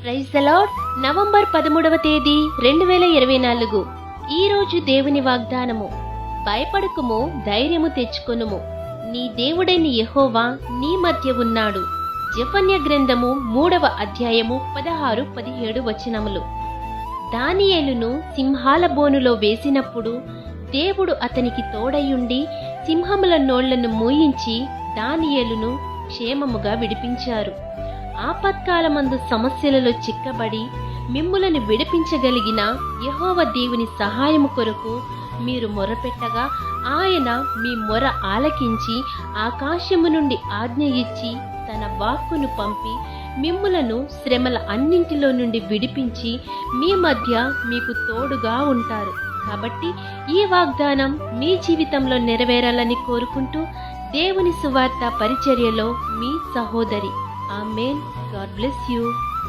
Praise the lord. November 13వ తేదీ 2024. ఈ రోజు దేవుని వాగ్దానము. భయపడకుము, ధైర్యము తెచ్చుకొనుము, నీ దేవుడైన యెహోవా నీ మధ్య ఉన్నాడు. జెఫన్య గ్రంథము 3వ అధ్యాయము 16-17 వచనములు. దానియేలును సింహాల బోనులో వేసినప్పుడు దేవుడు అతనికి తోడయుండి సింహముల నోళ్లను మూయించి దానియేలును క్షేమముగా విడిపించారు. ఆపత్కాలమందు సమస్యలలో చిక్కబడి మిమ్ములను విడిపించగలిగిన యెహోవా దేవుని సహాయము కొరకు మీరు మొరపెట్టగా ఆయన మీ మొర ఆలకించి ఆకాశము నుండి ఆజ్ఞ ఇచ్చి తన వాక్కును పంపి మిమ్ములను శ్రమల అన్నింటిలో నుండి విడిపించి మీ మధ్య మీకు తోడుగా ఉంటారు. కాబట్టి ఈ వాగ్దానం మీ జీవితంలో నెరవేరాలని కోరుకుంటూ దేవుని సువార్త పరిచర్యలో మీ సహోదరి. ఆమేన్. God bless you.